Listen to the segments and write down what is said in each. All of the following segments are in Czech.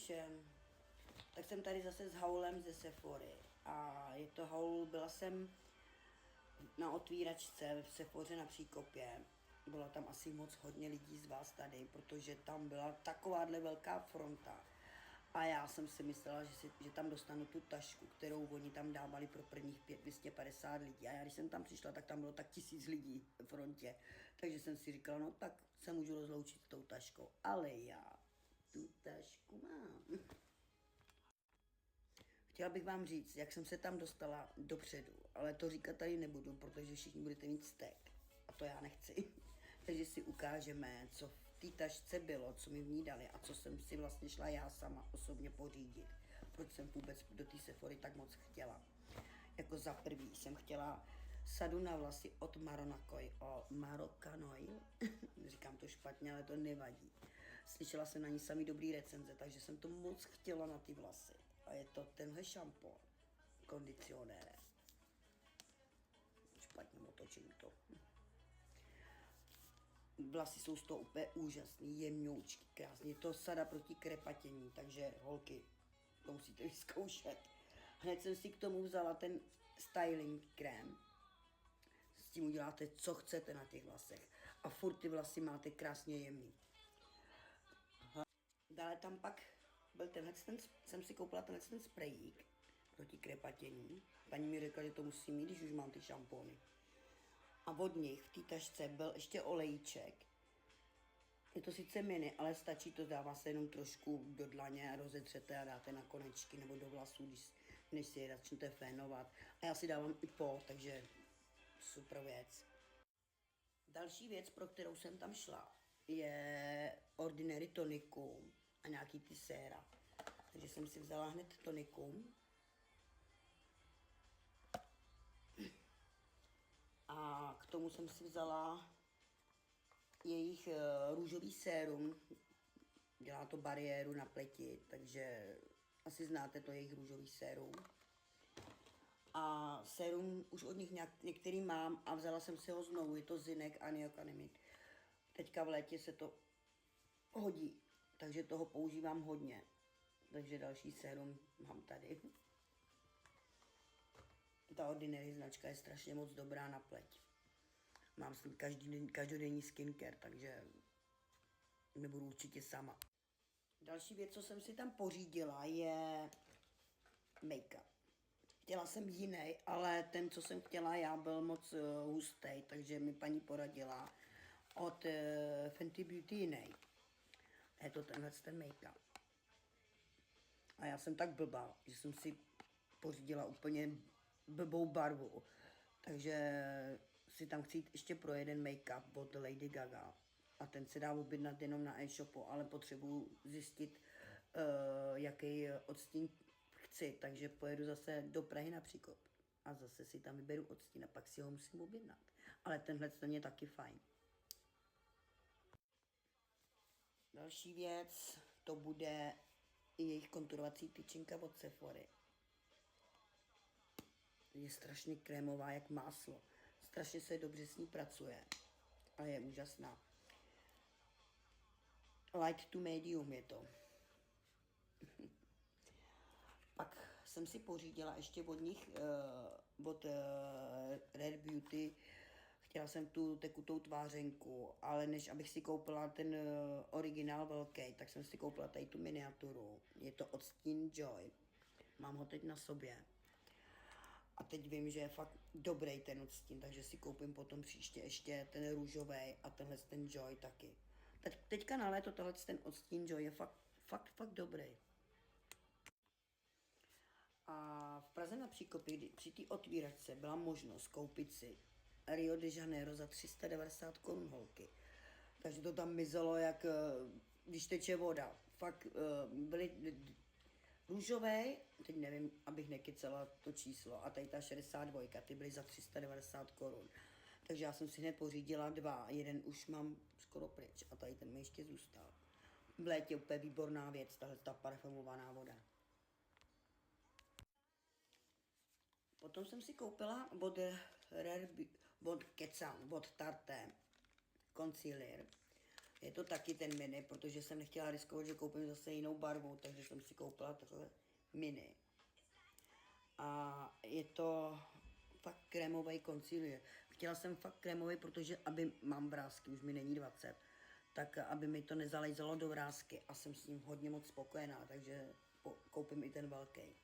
všem. Tak jsem tady zase s haulem ze Sephory a je to haul, byla jsem na otvíračce v Sephoře na Příkopě. Bylo tam asi moc hodně lidí z vás tady, protože tam byla takováhle velká fronta. A já jsem si myslela, že tam dostanu tu tašku, kterou oni tam dávali pro prvních 250 lidí. A já když jsem tam přišla, tak tam bylo tak 1000 lidí v frontě. Takže jsem si říkala, no tak se můžu rozloučit s tou taškou. Ale já tu tašku mám. Chtěla bych vám říct, jak jsem se tam dostala dopředu, ale to říkat tady nebudu, protože všichni budete mít stek. A to já nechci. Takže si ukážeme, co v té tašce bylo, co mi v ní dali a co jsem si vlastně šla já sama osobně pořídit. Proč jsem vůbec do té Sephory tak moc chtěla. Jako za prvý jsem chtěla sadu na vlasy od Marokanoil. Říkám to špatně, ale to nevadí. Slyšela jsem na ní samý dobrý recenze, takže jsem to moc chtěla na ty vlasy. A je to tenhle šampon, kondicionér. Špatně otočím to. Vlasy jsou z toho úplně úžasný, jemňoučky, krásný. Je to sada proti krepatění, takže holky, to musíte vyzkoušet. Hned jsem si k tomu vzala ten styling krém. S tím uděláte, co chcete na těch vlasech. A furt ty vlasy máte krásně jemný. Dále tam pak byl jsem si koupila ten sprayík proti krepatění. Paní mi řekla, že to musím mít, když už mám ty šampony. A od nich v té tašce byl ještě olejček. Je to sice mini, ale stačí to, dává se jenom trošku do dlaně a rozetřete a dáte na konečky nebo do vlasů, než si je začnete fénovat. A já si dávám i takže super věc. Další věc, pro kterou jsem tam šla, je Ordinary tonikum a nějaký ty séra. Takže jsem si vzala hned tonikum. A k tomu jsem si vzala jejich růžový sérum. Dělá to bariéru na pleti, takže asi znáte to jejich růžový sérum. A sérum už od nich některý mám a vzala jsem si ho znovu, je to Zinek Aniocanimic. Teďka v létě se to hodí, takže toho používám hodně. Takže další sérum mám tady. Ta Ordinary značka je strašně moc dobrá na pleť. Mám s tím každodenní skincare, takže nebudu určitě sama. Další věc, co jsem si tam pořídila, je make-up. Chtěla jsem jiný, ale ten, co jsem chtěla já, byl moc hustý, takže mi paní poradila od Fenty Beauty jiný. Je to ten make-up. A já jsem tak blbá, že jsem si pořídila úplně blbou barvu. Takže si tam chci jít ještě pro jeden make-up od Lady Gaga. A ten se dá objednat jenom na e-shopu, ale potřebuji zjistit, jaký odstín chci. Takže pojedu zase do Prahy na Příkop. A zase si tam vyberu odstín a pak si ho musím objednat. Ale tenhle ten je taky fajn. Další věc, to bude jejich konturovací tyčinka od Sephory. Je strašně krémová jak máslo. Strašně se dobře s ní pracuje. A je úžasná. Light to medium je to. Pak jsem si pořídila ještě od nich, od Rare Beauty, chtěla jsem tu tekutou tvářenku, ale než abych si koupila ten originál velký, tak jsem si koupila tady tu miniaturu. Je to odstín Joy. Mám ho teď na sobě. A teď vím, že je fakt dobrý ten odstín, takže si koupím potom příště ještě ten růžový a tenhle ten Joy taky. Teďka na léto tohle ten odstín Joy je fakt dobrý. A v Praze na Příkopě při té otvíračce byla možnost koupit si Rio de Janeiro za 390 korun holky. Takže to tam mizelo, jak když teče voda. Fakt byly růžové, teď nevím, abych nekecela to číslo, a tady ta 62, ty byly za 390 korun. Takže já jsem si hned pořídila 2, jeden už mám skoro pryč a tady ten mi ještě zůstal. V létě úplně výborná věc, tahle ta parfumovaná voda. Potom jsem si koupila od Kecam, od Tarte concealer. Je to taky ten mini, protože jsem nechtěla riskovat, že koupím zase jinou barvu, takže jsem si koupila takhle mini. A je to fakt krémový concealer. Chtěla jsem fakt krémový, protože aby mám vrásky, už mi není 20, tak aby mi to nezalejzalo do vrásky a jsem s ním hodně moc spokojená, takže koupím i ten velký.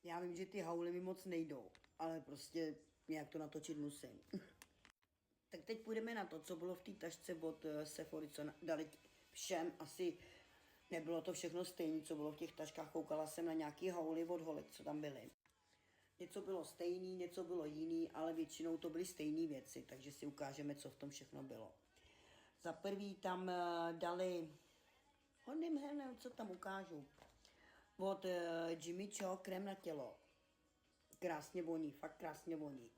Já vím, že ty hauly mi moc nejdou, ale prostě nějak to natočit musím. Tak teď půjdeme na to, co bylo v té tašce od Sephory, co dali všem. Asi nebylo to všechno stejné, co bylo v těch taškách. Koukala jsem na nějaký hauly od holek, co tam byly. Něco bylo stejný, něco bylo jiný, ale většinou to byly stejné věci, takže si ukážeme, co v tom všechno bylo. Za prvý tam dali, co tam ukážu, od Jimmy Choo krém na tělo. Krásně voní, fakt krásně voní.